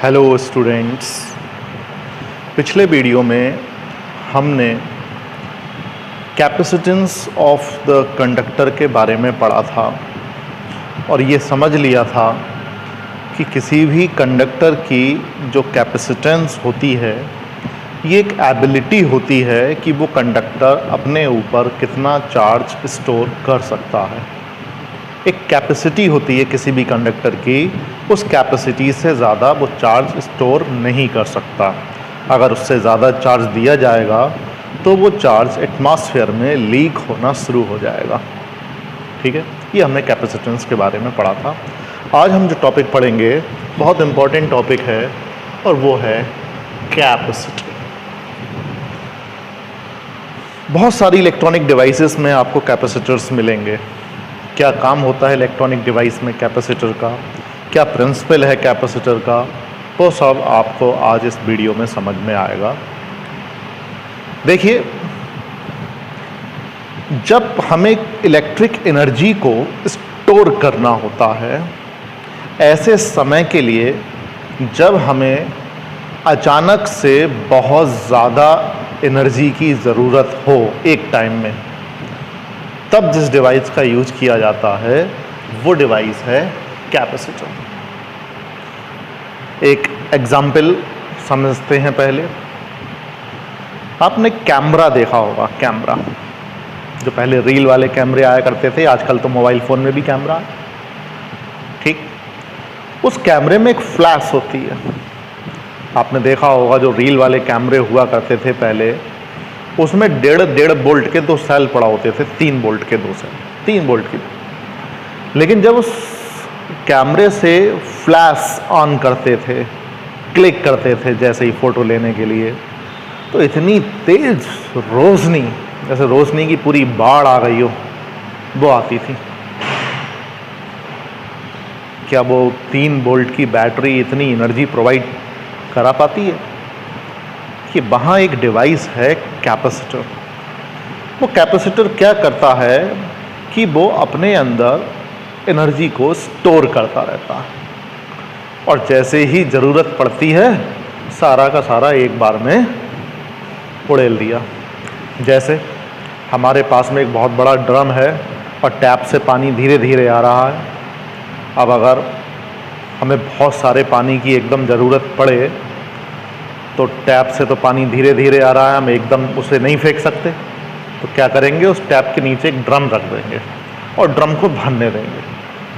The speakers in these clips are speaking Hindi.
Hello students. पिछले वीडियो में हमने कैपेसिटेंस ऑफ द कंडक्टर के बारे में पढ़ा था और ये समझ लिया था कि किसी भी कंडक्टर की जो कैपेसिटेंस होती है ये एक एबिलिटी होती है कि वो कंडक्टर अपने ऊपर कितना चार्ज स्टोर कर सकता है। एक कैपेसिटी होती है किसी भी कंडक्टर की, उस कैपेसिटी से ज़्यादा वो चार्ज स्टोर नहीं कर सकता। अगर उससे ज़्यादा चार्ज दिया जाएगा तो वो चार्ज एटमॉस्फेयर में लीक होना शुरू हो जाएगा। ठीक है, ये हमने कैपेसिटेंस के बारे में पढ़ा था। आज हम जो टॉपिक पढ़ेंगे बहुत इम्पॉर्टेंट टॉपिक है और वो है कैपेसिटी। बहुत सारी इलेक्ट्रॉनिक डिवाइसेस में आपको कैपेसिटर्स मिलेंगे। क्या काम होता है इलेक्ट्रॉनिक डिवाइस में कैपेसिटर का, क्या प्रिंसिपल है कैपेसिटर का, वो सब आपको आज इस वीडियो में समझ में आएगा। देखिए, जब हमें इलेक्ट्रिक एनर्जी को स्टोर करना होता है, ऐसे समय के लिए जब हमें अचानक से बहुत ज़्यादा एनर्जी की ज़रूरत हो एक टाइम में, तब जिस डिवाइस का यूज किया जाता है वो डिवाइस है कैपेसिटर। एक एग्जाम्पल समझते हैं। पहले आपने कैमरा देखा होगा। कैमरा जो पहले रील वाले कैमरे आया करते थे, आजकल तो मोबाइल फ़ोन में भी कैमरा है। ठीक, उस कैमरे में एक फ्लैश होती है। आपने देखा होगा जो रील वाले कैमरे हुआ करते थे पहले, उसमें डेढ़ वोल्ट के 2 सेल पड़ा होते थे, 3 वोल्ट के 2 सेल, 3 वोल्ट की। लेकिन जब उस कैमरे से फ्लैश ऑन करते थे, क्लिक करते थे जैसे ही फ़ोटो लेने के लिए, तो इतनी तेज रोशनी, जैसे रोशनी की पूरी बाढ़ आ गई हो, वो आती थी। क्या वो 3 वोल्ट की बैटरी इतनी एनर्जी प्रोवाइड करा पाती है? कि वहाँ एक डिवाइस है कैपेसिटर। वो कैपेसिटर क्या करता है कि वो अपने अंदर एनर्जी को स्टोर करता रहता है और जैसे ही ज़रूरत पड़ती है सारा का सारा एक बार में उड़ेल दिया। जैसे हमारे पास में एक बहुत बड़ा ड्रम है और टैप से पानी धीरे धीरे आ रहा है। अब अगर हमें बहुत सारे पानी की एकदम ज़रूरत पड़े तो टैप से तो पानी धीरे धीरे आ रहा है, हम एकदम उसे नहीं फेंक सकते, तो क्या करेंगे, उस टैप के नीचे एक ड्रम रख देंगे और ड्रम को भरने देंगे।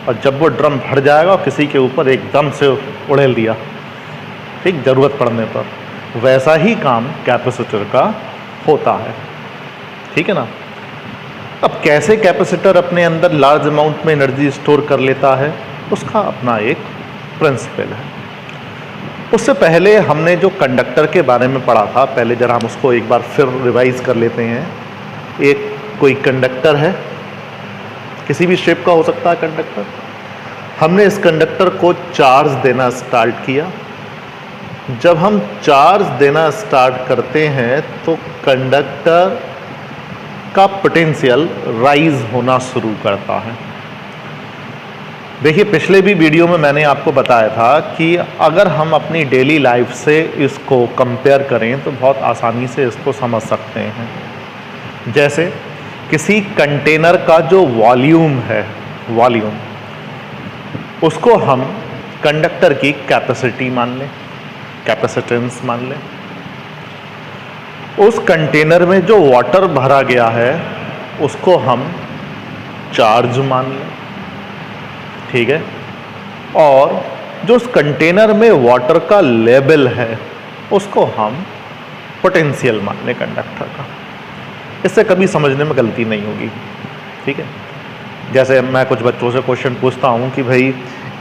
और जब वो ड्रम भर जाएगा और किसी के ऊपर एकदम से उड़ेल दिया, ठीक, ज़रूरत पड़ने पर। वैसा ही काम कैपेसिटर का होता है। ठीक है ना। अब कैसे कैपेसिटर अपने अंदर लार्ज अमाउंट में एनर्जी स्टोर कर लेता है, उसका अपना एक प्रिंसिपल है। उससे पहले हमने जो कंडक्टर के बारे में पढ़ा था, पहले जरा हम उसको एक बार फिर रिवाइज कर लेते हैं। एक कोई कंडक्टर है, किसी भी शेप का हो सकता है कंडक्टर। हमने इस कंडक्टर को चार्ज देना स्टार्ट किया। जब हम चार्ज देना स्टार्ट करते हैं तो कंडक्टर का पोटेंशियल राइज होना शुरू करता है। देखिए, पिछले भी वीडियो में मैंने आपको बताया था कि अगर हम अपनी डेली लाइफ से इसको कंपेयर करें तो बहुत आसानी से इसको समझ सकते हैं। जैसे किसी कंटेनर का जो वॉल्यूम है, वॉल्यूम, उसको हम कंडक्टर की कैपेसिटी मान लें, कैपेसिटेंस मान लें। उस कंटेनर में जो वाटर भरा गया है उसको हम चार्ज मान लें। ठीक है। और जो उस कंटेनर में वाटर का लेवल है उसको हम पोटेंशियल मान लें कंडक्टर का। इससे कभी समझने में गलती नहीं होगी। ठीक है। जैसे मैं कुछ बच्चों से क्वेश्चन पूछता हूँ कि भाई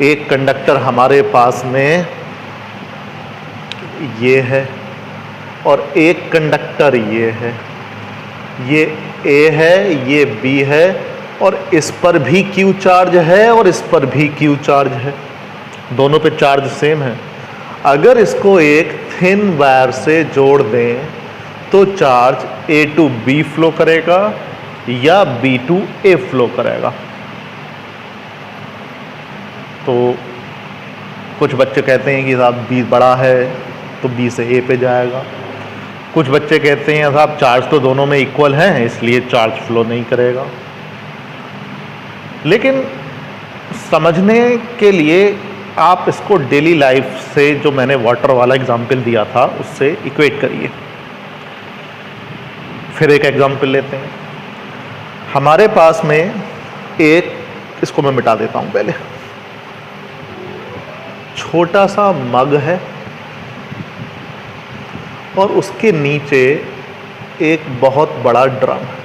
एक कंडक्टर हमारे पास में ये है और एक कंडक्टर ये है, ये ए है, ये बी है और इस पर भी क्यू चार्ज है और इस पर भी क्यू चार्ज है, दोनों पे चार्ज सेम है। अगर इसको एक थिन वायर से जोड़ दें तो charge A to B flow करेगा या बी टू ए फ्लो करेगा। तो कुछ बच्चे कहते हैं कि साहब B बड़ा है तो B से A पे जाएगा, कुछ बच्चे कहते हैं साहब चार्ज तो दोनों में इक्वल हैं इसलिए चार्ज फ्लो नहीं करेगा। लेकिन समझने के लिए आप इसको डेली लाइफ से, जो मैंने वाटर वाला एग्जाम्पल दिया था उससे इक्वेट करिए। फिर एक एग्जाम्पल लेते हैं। हमारे पास में एक, इसको मैं मिटा देता हूं पहले, छोटा सा मग है और उसके नीचे एक बहुत बड़ा ड्रम है।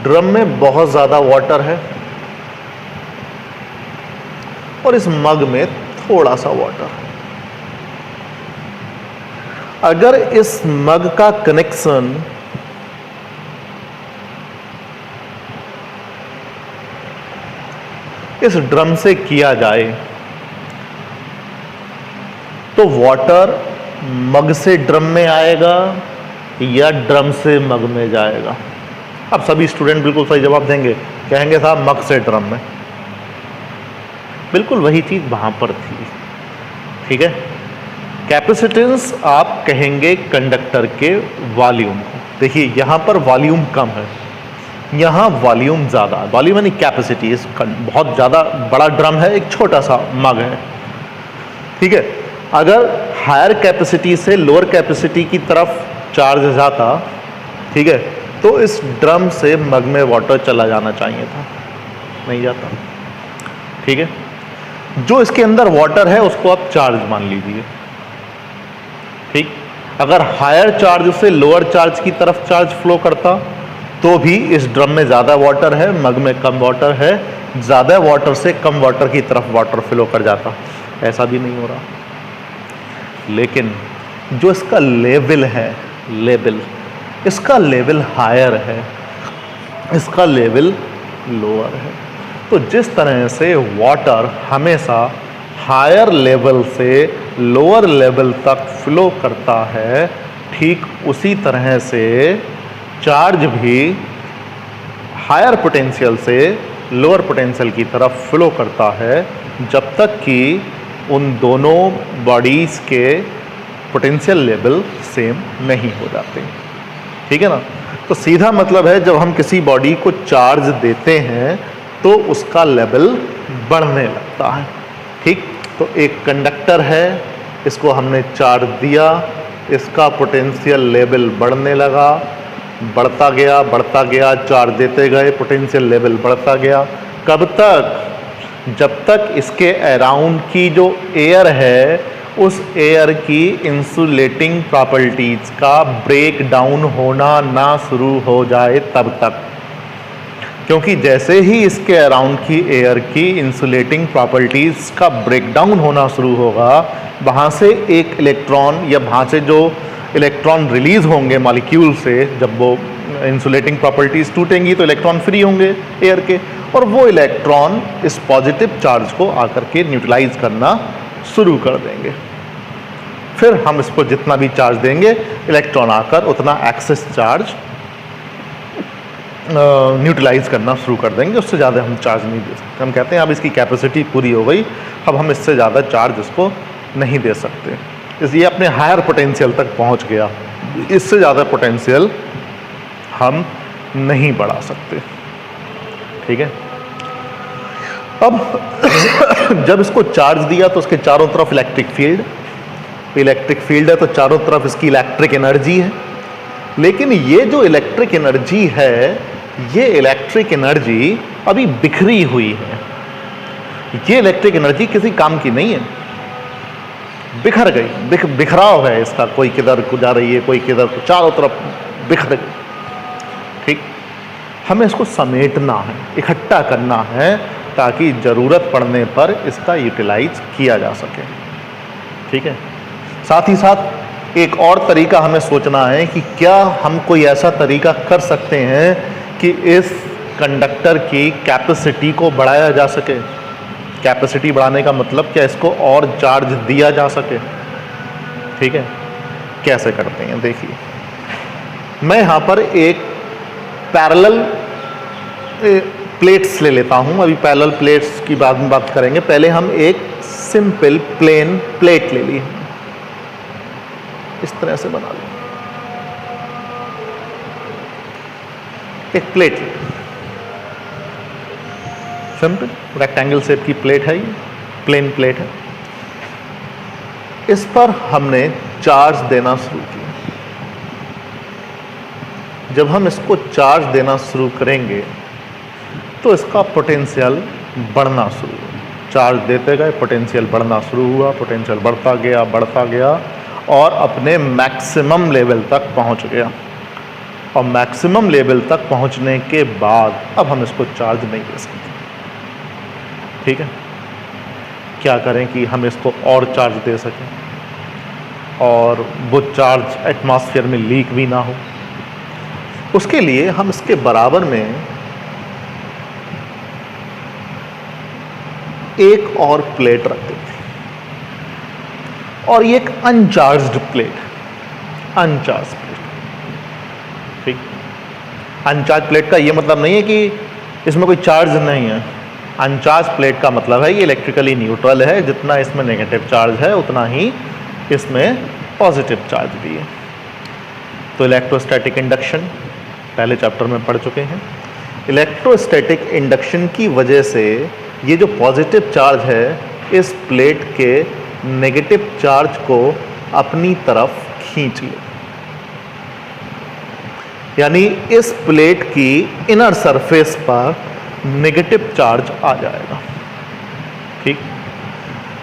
ड्रम में बहुत ज्यादा वाटर है और इस मग में थोड़ा सा वाटर है। अगर इस मग का कनेक्शन इस ड्रम से किया जाए तो वाटर मग से ड्रम में आएगा या ड्रम से मग में जाएगा? अब सभी स्टूडेंट बिल्कुल सही जवाब देंगे, कहेंगे साहब मग से ड्रम में। बिल्कुल वही चीज वहां पर थी। ठीक है, कैपेसिटेंस आप कहेंगे कंडक्टर के वॉल्यूम को। देखिए यहां पर वॉल्यूम कम है, यहां वॉल्यूम ज्यादा है। वॉल्यूम यानी कैपेसिटी, बहुत ज्यादा बड़ा ड्रम है, एक छोटा सा मग है। ठीक है, अगर हायर कैपेसिटी से लोअर कैपेसिटी की तरफ चार्ज जाता, ठीक है, तो इस ड्रम से मग में वाटर चला जाना चाहिए था, नहीं जाता। ठीक है, जो इसके अंदर वाटर है उसको आप चार्ज मान लीजिए। ठीक, अगर हायर चार्ज से लोअर चार्ज की तरफ चार्ज फ्लो करता तो भी इस ड्रम में ज़्यादा वाटर है, मग में कम वाटर है, ज़्यादा वाटर से कम वाटर की तरफ वाटर फ्लो कर जाता। ऐसा भी नहीं हो रहा। लेकिन जो इसका लेवल है, इसका लेवल हायर है, इसका लेवल लोअर है। तो जिस तरह से वाटर हमेशा हायर लेवल से लोअर लेवल तक फ्लो करता है, ठीक उसी तरह से चार्ज भी हायर पोटेंशियल से लोअर पोटेंशियल की तरफ फ्लो करता है, जब तक कि उन दोनों बॉडीज़ के पोटेंशियल लेवल सेम नहीं हो जाते। ठीक है ना? तो सीधा मतलब है जब हम किसी बॉडी को चार्ज देते हैं तो उसका लेवल बढ़ने लगता है। ठीक, तो एक कंडक्टर है, इसको हमने चार्ज दिया, इसका पोटेंशियल लेवल बढ़ने लगा, बढ़ता गया, चार्ज देते गए, पोटेंशियल लेवल बढ़ता गया। कब तक? जब तक इसके अराउंड की जो एयर है उस एयर की इंसुलेटिंग प्रॉपर्टीज का ब्रेक डाउन होना ना शुरू हो जाए तब तक। क्योंकि जैसे ही इसके अराउंड की एयर की इंसुलेटिंग प्रॉपर्टीज का ब्रेक डाउन होना शुरू होगा, वहाँ से एक इलेक्ट्रॉन या वहाँ से जो इलेक्ट्रॉन रिलीज होंगे मॉलिक्यूल से, जब वो इंसुलेटिंग प्रॉपर्टीज टूटेंगी तो इलेक्ट्रॉन फ्री होंगे एयर के, और वो इलेक्ट्रॉन इस पॉजिटिव चार्ज को आकर के न्यूट्रलाइज करना शुरू कर देंगे। फिर हम इसको जितना भी चार्ज देंगे, इलेक्ट्रॉन आकर उतना एक्सेस चार्ज न्यूट्रलाइज करना शुरू कर देंगे। उससे ज़्यादा हम चार्ज नहीं दे सकते। हम कहते हैं अब इसकी कैपेसिटी पूरी हो गई, अब हम इससे ज़्यादा चार्ज इसको नहीं दे सकते, इसलिए अपने हायर पोटेंशियल तक पहुंच गया, इससे ज़्यादा पोटेंशियल हम नहीं बढ़ा सकते। ठीक है, अब जब इसको चार्ज दिया तो उसके चारों तरफ इलेक्ट्रिक फील्ड है, तो चारों तरफ इसकी इलेक्ट्रिक एनर्जी है। लेकिन ये जो इलेक्ट्रिक एनर्जी है, ये इलेक्ट्रिक एनर्जी अभी बिखरी हुई है। ये इलेक्ट्रिक एनर्जी किसी काम की नहीं है, बिखर गई, बिखराव है इसका, कोई किधर को जा रही है, कोई किधर, चारों तरफ बिखर गई। ठीक, हमें इसको समेटना है, इकट्ठा करना है, ताकि ज़रूरत पड़ने पर इसका यूटिलाइज किया जा सके। ठीक है, साथ ही साथ एक और तरीका हमें सोचना है कि क्या हम कोई ऐसा तरीका कर सकते हैं कि इस कंडक्टर की कैपेसिटी को बढ़ाया जा सके। कैपेसिटी बढ़ाने का मतलब क्या, इसको और चार्ज दिया जा सके। ठीक है, कैसे करते हैं देखिए, मैं यहाँ पर एक पैरेलल प्लेट्स ले लेता हूँ। अभी पैरेलल प्लेट्स की बात करेंगे, पहले हम एक सिंपल प्लेन प्लेट ले ली, इस तरह से बना ली, एक प्लेट ली, सिंपल रेक्टेंगल शेप की प्लेट है, ये प्लेन प्लेट है। इस पर हमने चार्ज देना शुरू किया। जब हम इसको चार्ज देना शुरू करेंगे तो इसका पोटेंशियल बढ़ना शुरू हुआ। चार्ज देते गए, पोटेंशियल बढ़ना शुरू हुआ, पोटेंशियल बढ़ता गया और अपने मैक्सिमम लेवल तक पहुंच गया। और मैक्सिमम लेवल तक पहुंचने के बाद अब हम इसको चार्ज नहीं दे सकते। ठीक है, क्या करें कि हम इसको और चार्ज दे सकें और वो चार्ज एटमॉस्फेयर में लीक भी ना हो। उसके लिए हम इसके बराबर में एक और प्लेट रख देते हैं, और ये एक अनचार्ज्ड प्लेट, अनचार्ज प्लेट। ठीक, अनचार्ज प्लेट का ये मतलब नहीं है कि इसमें कोई चार्ज नहीं है। अनचार्ज प्लेट का मतलब है ये इलेक्ट्रिकली न्यूट्रल है, जितना इसमें नेगेटिव चार्ज है उतना ही इसमें पॉजिटिव चार्ज भी है। तो इलेक्ट्रोस्टैटिक इंडक्शन पहले चैप्टर में पढ़ चुके हैं। इलेक्ट्रोस्टैटिक इंडक्शन की वजह से ये जो पॉजिटिव चार्ज है इस प्लेट के नेगेटिव चार्ज को अपनी तरफ खींच ले, यानी इस प्लेट की इनर सरफेस पर नेगेटिव चार्ज आ जाएगा। ठीक,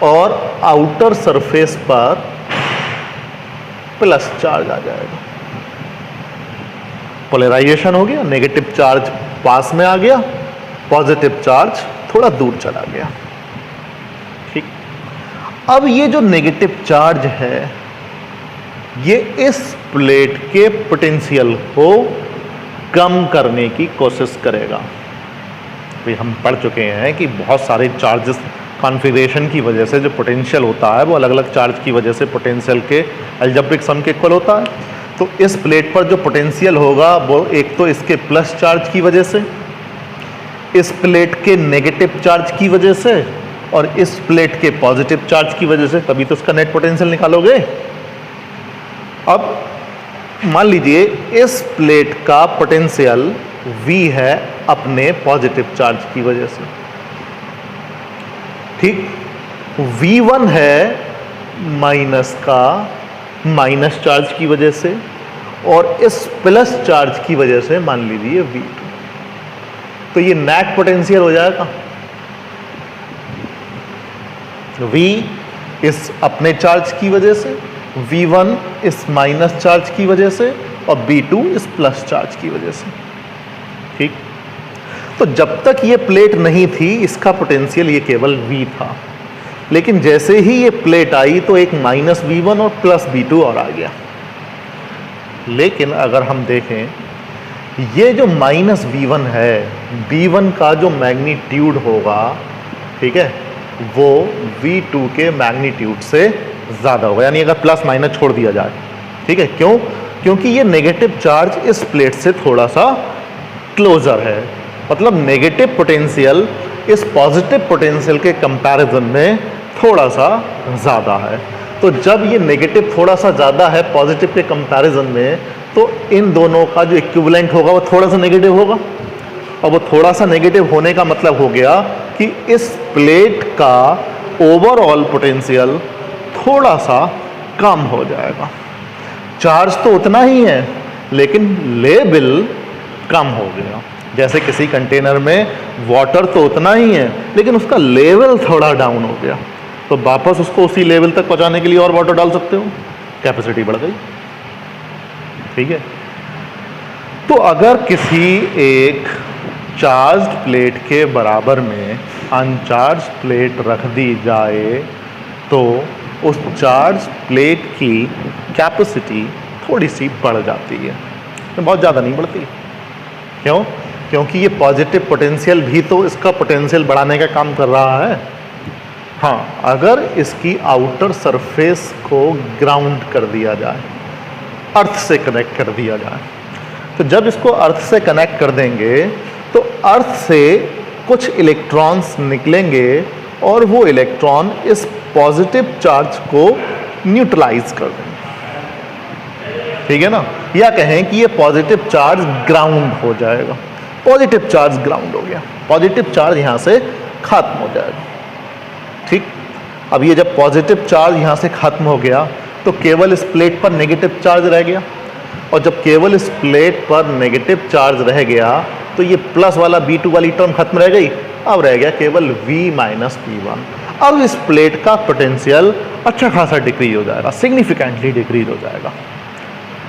और आउटर सरफेस पर प्लस चार्ज आ जाएगा। पोलराइजेशन हो गया, नेगेटिव चार्ज पास में आ गया, पॉजिटिव चार्ज थोड़ा दूर चला गया। ठीक, अब ये जो नेगेटिव चार्ज है ये इस प्लेट के पोटेंशियल को कम करने की कोशिश करेगा। भाई हम पढ़ चुके हैं कि बहुत सारे चार्जेस कॉन्फ़िगरेशन की वजह से जो पोटेंशियल होता है वो अलग अलग चार्ज की वजह से पोटेंशियल के अलजेब्रिक सम के इक्वल होता है। तो इस प्लेट पर जो पोटेंशियल होगा वो एक तो इसके प्लस चार्ज की वजह से, इस प्लेट के नेगेटिव चार्ज की वजह से और इस प्लेट के पॉजिटिव चार्ज की वजह से, तभी तो इसका नेट पोटेंशियल निकालोगे। अब मान लीजिए इस प्लेट का पोटेंशियल V है अपने पॉजिटिव चार्ज की वजह से। ठीक, V1 है माइनस का माइनस चार्ज की वजह से और इस प्लस चार्ज की वजह से मान लीजिए V2। तो ये नेट पोटेंशियल हो जाएगा V इस अपने चार्ज की वजह से, V1 इस माइनस चार्ज की वजह से और V2 इस प्लस चार्ज की वजह से। ठीक, तो जब तक ये प्लेट नहीं थी इसका पोटेंशियल ये केवल V था, लेकिन जैसे ही ये प्लेट आई तो एक माइनस V1 और प्लस V2 और आ गया। लेकिन अगर हम देखें ये जो माइनस V1 है, V1 का जो मैग्नीट्यूड होगा, ठीक है, वो V2 के मैग्नीट्यूड से ज़्यादा होगा। यानी अगर प्लस माइनस छोड़ दिया जाए, ठीक है, क्यों? क्योंकि ये नेगेटिव चार्ज इस प्लेट से थोड़ा सा क्लोजर है, मतलब नेगेटिव पोटेंशियल इस पॉजिटिव पोटेंशियल के कंपैरिजन में थोड़ा सा ज़्यादा है। तो जब ये नेगेटिव थोड़ा सा ज़्यादा है पॉजिटिव के कंपैरिजन में, तो इन दोनों का जो इक्विवेलेंट होगा वो थोड़ा सा नेगेटिव होगा। और वो थोड़ा सा नेगेटिव होने का मतलब हो गया कि इस प्लेट का ओवरऑल पोटेंशियल थोड़ा सा कम हो जाएगा। चार्ज तो उतना ही है लेकिन लेवल कम हो गया। जैसे किसी कंटेनर में वाटर तो उतना ही है लेकिन उसका लेवल थोड़ा डाउन हो गया, तो वापस उसको उसी लेवल तक पहुंचाने के लिए और वाटर डाल सकते हो, कैपेसिटी बढ़ गई। ठीक है, तो अगर किसी एक चार्ज्ड प्लेट के बराबर में अनचार्ज प्लेट रख दी जाए तो उस चार्ज प्लेट की कैपेसिटी थोड़ी सी बढ़ जाती है, तो बहुत ज़्यादा नहीं बढ़ती। क्यों? क्योंकि ये पॉजिटिव पोटेंशियल भी तो इसका पोटेंशियल बढ़ाने का काम कर रहा है। हाँ, अगर इसकी आउटर सरफेस को ग्राउंड कर दिया जाए, अर्थ से कनेक्ट कर दिया जाए, तो जब इसको अर्थ से कनेक्ट कर देंगे तो अर्थ से कुछ इलेक्ट्रॉन्स निकलेंगे और वो इलेक्ट्रॉन इस पॉजिटिव चार्ज को न्यूट्रलाइज कर देंगे, ठीक है ना। या कहें कि ये पॉजिटिव चार्ज ग्राउंड हो जाएगा, पॉजिटिव चार्ज ग्राउंड हो गया, पॉजिटिव चार्ज यहां से खत्म हो जाएगा, ठीक। अब ये जब पॉजिटिव चार्ज यहां से खत्म हो गया तो केवल इस प्लेट पर नेगेटिव चार्ज रह गया, और जब केवल इस प्लेट पर नेगेटिव चार्ज रह गया तो ये प्लस वाला B2 वाली टर्म खत्म रह गई, अब रह गया केवल V माइनस P1। अब इस प्लेट का पोटेंशियल अच्छा खासा डिक्रीज हो जाएगा, सिग्निफिकेंटली डिक्रीज हो जाएगा,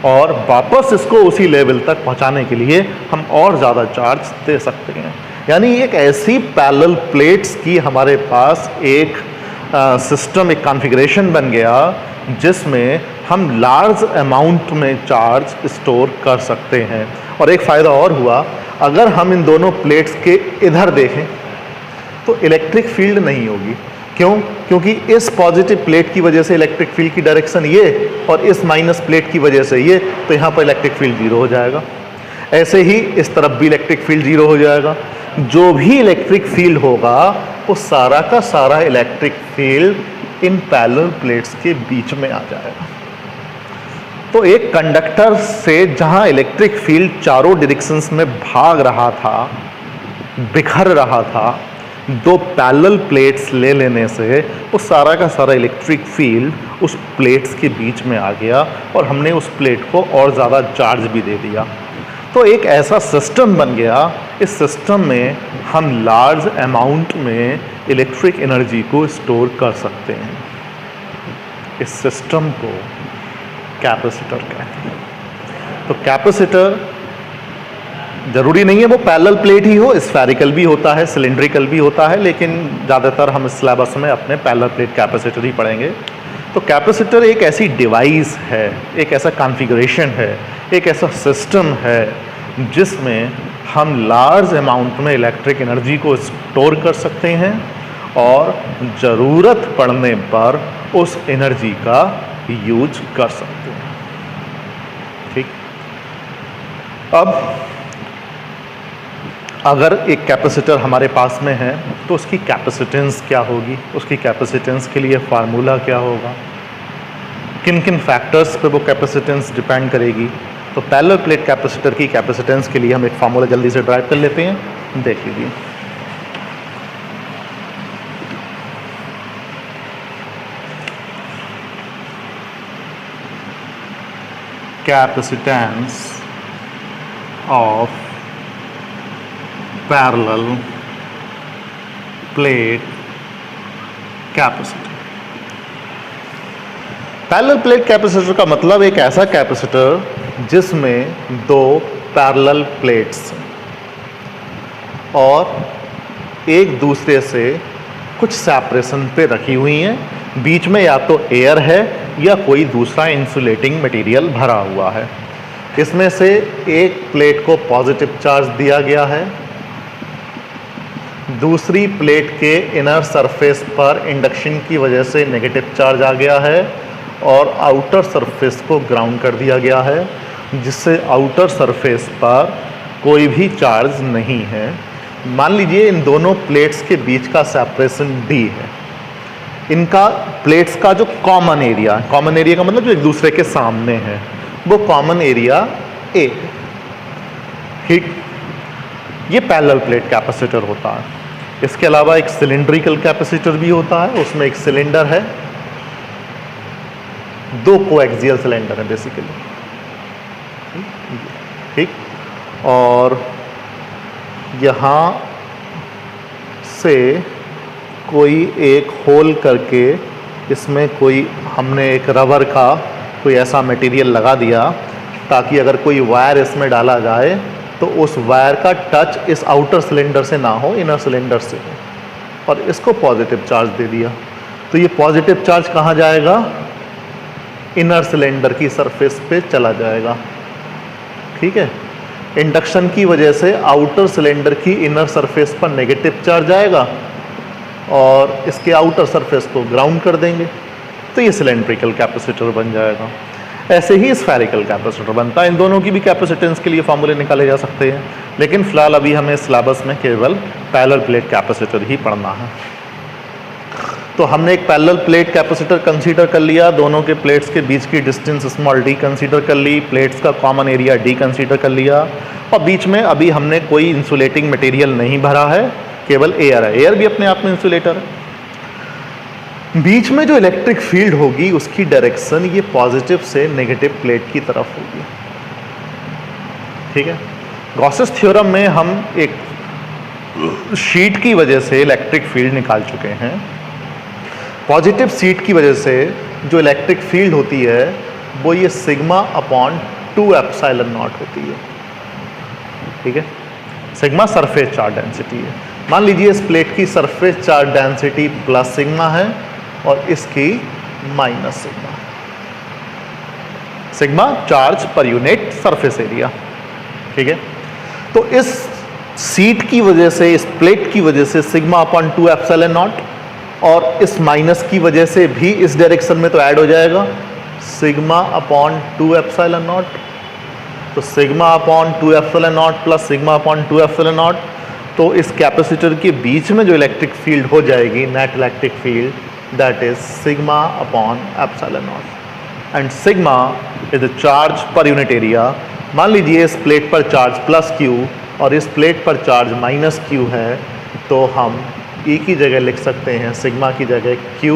और वापस इसको उसी लेवल तक पहुंचाने के लिए हम और ज़्यादा चार्ज दे सकते हैं। यानी एक ऐसी पैरेलल प्लेट्स की हमारे पास एक सिस्टम, एक कॉन्फ़िगरेशन बन गया जिसमें हम लार्ज अमाउंट में चार्ज स्टोर कर सकते हैं। और एक फ़ायदा और हुआ, अगर हम इन दोनों प्लेट्स के इधर देखें तो इलेक्ट्रिक फील्ड नहीं होगी। क्यों? क्योंकि इस पॉजिटिव प्लेट की वजह से इलेक्ट्रिक फील्ड की डायरेक्शन ये, और इस माइनस प्लेट की वजह से ये, तो यहाँ पर इलेक्ट्रिक फील्ड जीरो हो जाएगा। ऐसे ही इस तरफ भी इलेक्ट्रिक फील्ड जीरो हो जाएगा। जो भी इलेक्ट्रिक फील्ड होगा वो सारा का सारा electric field in parallel plates के बीच में आ जाएगा। तो एक कंडक्टर से जहां इलेक्ट्रिक फील्ड चारों डायरेक्शंस में भाग रहा था, बिखर रहा था, दो पैरेलल प्लेट्स ले लेने से वो सारा का सारा इलेक्ट्रिक फील्ड उस प्लेट्स के बीच में आ गया, और हमने उस प्लेट को और ज़्यादा चार्ज भी दे दिया। तो एक ऐसा सिस्टम बन गया, इस सिस्टम में हम लार्ज अमाउंट में इलेक्ट्रिक एनर्जी को स्टोर कर सकते हैं। इस सिस्टम को कैपेसिटर कहते हैं। तो कैपेसिटर जरूरी नहीं है वो पैरेलल प्लेट ही हो, स्फेरिकल भी होता है, सिलिंड्रिकल भी होता है, लेकिन ज़्यादातर हम इस सिलेबस में अपने पैरेलल प्लेट कैपेसिटर ही पढ़ेंगे। तो कैपेसिटर एक ऐसी डिवाइस है, एक ऐसा कॉन्फ़िगरेशन है, एक ऐसा सिस्टम है जिसमें हम लार्ज अमाउंट में इलेक्ट्रिक एनर्जी को स्टोर कर सकते हैं, और ज़रूरत पड़ने पर उस एनर्जी का यूज कर सकते हैं, ठीक। अब अगर एक कैपेसिटर हमारे पास में है तो उसकी कैपेसिटेंस क्या होगी, उसकी कैपेसिटेंस के लिए फार्मूला क्या होगा, किन किन फैक्टर्स पे वो कैपेसिटेंस डिपेंड करेगी। तो पैरेलल प्लेट कैपेसिटर की कैपेसिटेंस के लिए हम एक फार्मूला जल्दी से ड्राइव कर लेते हैं, देख लीजिए। Capacitance of parallel plate capacitor. Parallel plate capacitor का मतलब एक ऐसा कैपेसिटर जिसमें दो पैरेलल प्लेट्स और एक दूसरे से कुछ सेपरेशन पे रखी हुई हैं, बीच में या तो एयर है या कोई दूसरा इंसुलेटिंग मटेरियल भरा हुआ है। इसमें से एक प्लेट को पॉजिटिव चार्ज दिया गया है, दूसरी प्लेट के इनर सरफेस पर इंडक्शन की वजह से नेगेटिव चार्ज आ गया है, और आउटर सरफेस को ग्राउंड कर दिया गया है, जिससे आउटर सरफेस पर कोई भी चार्ज नहीं है। मान लीजिए इन दोनों प्लेट्स के बीच का सेपरेशन D है। इनका प्लेट्स का जो कॉमन एरिया का मतलब जो एक दूसरे के सामने है, वो कॉमन एरिया A, ठीक। ये पैरेलल प्लेट कैपेसिटर होता है। इसके अलावा एक सिलिंड्रिकल कैपेसिटर भी होता है, उसमें एक सिलेंडर है, दो कोएक्सियल सिलेंडर है बेसिकली, ठीक। और यहाँ से कोई एक होल करके इसमें कोई हमने एक रबर का कोई ऐसा मटेरियल लगा दिया ताकि अगर कोई वायर इसमें डाला जाए तो उस वायर का टच इस आउटर सिलेंडर से ना हो, इनर सिलेंडर से हो, और इसको पॉजिटिव चार्ज दे दिया। तो ये पॉजिटिव चार्ज कहाँ जाएगा? इनर सिलेंडर की सरफेस पे चला जाएगा, ठीक है। इंडक्शन की वजह से आउटर सिलेंडर की इनर सरफेस पर नेगेटिव चार्ज आएगा और इसके आउटर सरफेस को ग्राउंड कर देंगे, तो ये सिलेंड्रिकल कैपेसिटर बन जाएगा। ऐसे ही स्फेरिकल कैपेसिटर बनता है। इन दोनों की भी कैपेसिटेंस के लिए फार्मूले निकाले जा सकते हैं, लेकिन फिलहाल अभी हमें सिलेबस में केवल पैरेलल प्लेट कैपेसिटर ही पढ़ना है। तो हमने एक पैरेलल प्लेट कैपेसिटर कंसीडर कर लिया, दोनों के प्लेट्स के बीच की डिस्टेंस स्मॉल d कंसीडर कर ली, प्लेट्स का कॉमन एरिया d कंसीडर कर लिया, और बीच में अभी हमने कोई इंसुलेटिंग मटेरियल नहीं भरा है, केवल एयर है। एयर भी अपने आप में इंसुलेटर है। बीच में जो इलेक्ट्रिक फील्ड होगी उसकी डायरेक्शन ये पॉजिटिव से नेगेटिव प्लेट की तरफ होगी। ठीक है, गॉसेस थ्योरम में हम एक शीट की वजह से इलेक्ट्रिक फील्ड निकाल चुके हैं। पॉजिटिव शीट की वजह से जो इलेक्ट्रिक फील्ड होती है वो ये सिग्मा अपॉन 2 एप्सिलॉन नॉट होती है। ठीक है, सिग्मा सरफेस चार्ज डेंसिटी है। मान लीजिए इस प्लेट की surface charge density plus sigma है और इसकी minus sigma. Sigma charge per unit surface area. ठीक है, तो इस सीट की वजह से, इस प्लेट की वजह से सिग्मा अपॉन 2 एप्सिलॉन नॉट, और इस माइनस की वजह से भी इस डायरेक्शन में तो ऐड हो जाएगा सिग्मा अपॉन 2 एप्सिलॉन नॉट। तो sigma upon 2 epsilon not plus sigma upon 2 epsilon not, तो इस कैपेसिटर के बीच में जो इलेक्ट्रिक फील्ड हो जाएगी, net electric field, that is sigma upon epsilon not. And sigma is the charge per unit area. मान लीजिए इस प्लेट पर चार्ज प्लस क्यू और इस प्लेट पर चार्ज माइनस क्यू है, तो हम E की जगह लिख सकते हैं सिग्मा की जगह Q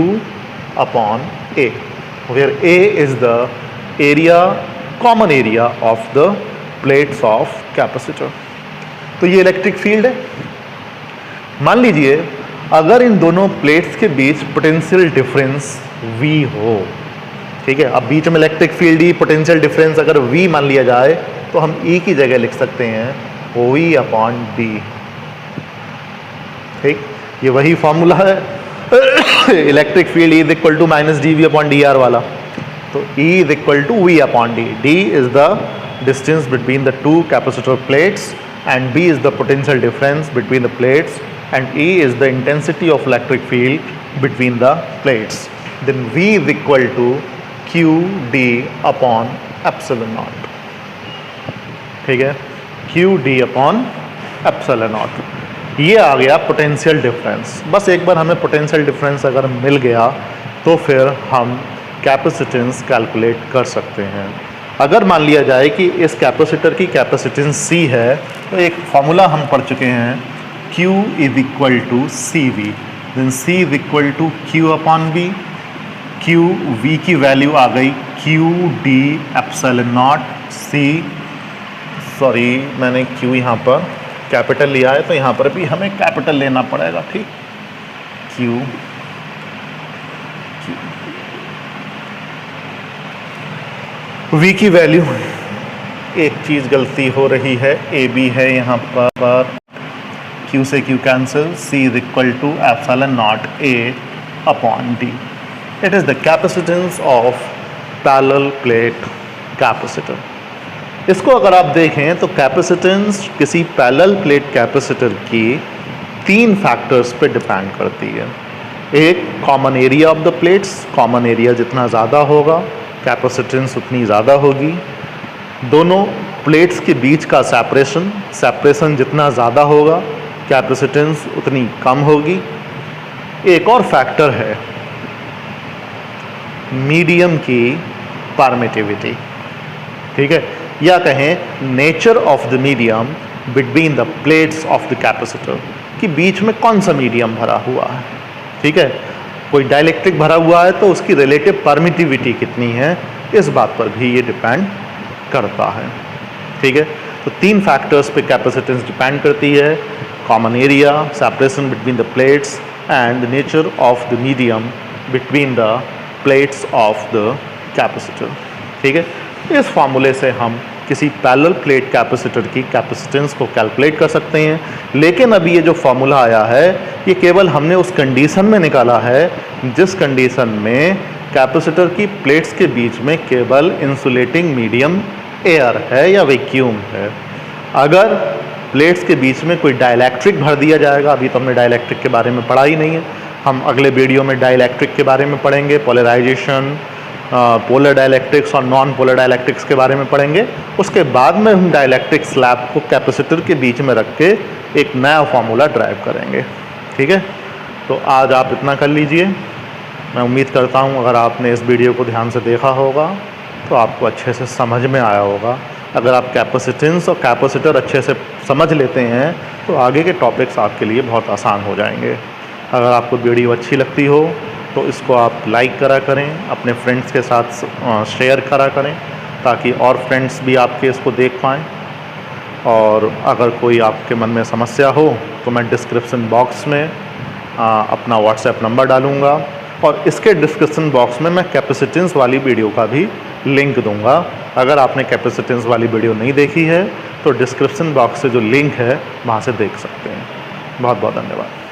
upon A, where A is the area, common area of the plates of capacitor. तो ये इलेक्ट्रिक फील्ड है। मान लीजिए अगर इन दोनों प्लेट्स के बीच पोटेंशियल डिफरेंस V हो, ठीक है, अब बीच में इलेक्ट्रिक फील्ड ही, पोटेंशियल डिफरेंस अगर V मान लिया जाए तो हम E की जगह लिख सकते हैं V अपॉन D। ठीक, ये वही फॉर्मूला है electric field is equal to minus D V upon D R वाला। तो E is equal to V upon D. D is the distance between the two capacitor plates and B is the potential difference between the plates and E is the intensity of electric field between the plates. Then V is equal to Q D upon epsilon naught। ठीक है, Q D upon epsilon naught। ये आ गया पोटेंशियल डिफरेंस। बस एक बार हमें पोटेंशियल डिफरेंस अगर मिल गया तो फिर हम कैपेसिटेंस कैलकुलेट कर सकते हैं। अगर मान लिया जाए कि इस कैपेसिटर की कैपेसिटेंस C है, तो एक फॉर्मूला हम पढ़ चुके हैं, Q is equal to C V, then C is equal to Q upon V। Q V की वैल्यू आ गई Q D epsilon naught C। Sorry, मैंने Q यहाँ पर कैपिटल लिया है, तो यहाँ पर भी हमें कैपिटल लेना पड़ेगा। ठीक, Q V की वैल्यू, एक चीज़ गलती हो रही है, ए बी है यहाँ पर, Q से Q cancel, C is equal to epsilon naught A upon D। It is the capacitance of parallel plate capacitor. इसको अगर आप देखें तो कैपेसिटेंस किसी पैरेलल प्लेट कैपेसिटर की 3 फैक्टर्स पे डिपेंड करती है। एक, common area of the plates, common area जितना ज़्यादा होगा कैपेसिटेंस उतनी ज़्यादा होगी। दोनों प्लेट्स के बीच का सेपरेशन जितना ज़्यादा होगा कैपेसिटेंस उतनी कम होगी। एक और फैक्टर है मीडियम की परमिटिविटी। ठीक है, या कहें nature of the medium between the plates of the capacitor, कि बीच में कौन सा मीडियम भरा हुआ है। ठीक है, कोई डाइलेक्ट्रिक भरा हुआ है तो उसकी रिलेटिव परमिटिविटी कितनी है, इस बात पर भी ये डिपेंड करता है। ठीक है, तो 3 फैक्टर्स पे कैपेसिटेंस डिपेंड करती है, common area, separation between the plates and the nature of the medium between the plates of the capacitor. ठीक है, इस फार्मूले से हम किसी पैरेलल प्लेट कैपेसिटर की कैपेसिटेंस को कैलकुलेट कर सकते हैं। लेकिन अभी ये जो फार्मूला आया है ये केवल हमने उस कंडीशन में निकाला है जिस कंडीशन में कैपेसिटर की प्लेट्स के बीच में केवल इंसुलेटिंग मीडियम एयर है या वैक्यूम है। अगर प्लेट्स के बीच में कोई डाइलेक्ट्रिक भर दिया जाएगा, अभी तो हमने डाइलेक्ट्रिक के बारे में पढ़ा ही नहीं है, हम अगले वीडियो में डाइलेक्ट्रिक के बारे में पढ़ेंगे, पोलराइजेशन, पोलर डाइलेक्ट्रिक्स और नॉन पोलर डाइलेक्ट्रिक्स के बारे में पढ़ेंगे। उसके बाद में हम डाइलेक्ट्रिक स्लैब को कैपेसिटर के बीच में रख के एक नया फार्मूला ड्राइव करेंगे। ठीक है, तो आज आप इतना कर लीजिए। मैं उम्मीद करता हूँ अगर आपने इस वीडियो को ध्यान से देखा होगा तो आपको अच्छे से समझ में आया होगा। अगर आप कैपेसिटेंस और कैपेसिटर अच्छे से समझ लेते हैं तो आगे के टॉपिक्स आपके लिए बहुत आसान हो जाएंगे। अगर आपको वीडियो अच्छी लगती हो तो इसको आप लाइक करा करें, अपने फ्रेंड्स के साथ शेयर करा करें ताकि और फ्रेंड्स भी आपके इसको देख पाएँ। और अगर कोई आपके मन में समस्या हो तो मैं डिस्क्रिप्शन बॉक्स में अपना व्हाट्सएप नंबर डालूँगा और इसके डिस्क्रिप्शन बॉक्स में मैं कैपेसिटेंस वाली वीडियो का भी लिंक दूंगा। अगर आपने कैपेसिटेंस वाली वीडियो नहीं देखी है तो डिस्क्रिप्शन बॉक्स से जो लिंक है वहाँ से देख सकते हैं। बहुत बहुत धन्यवाद।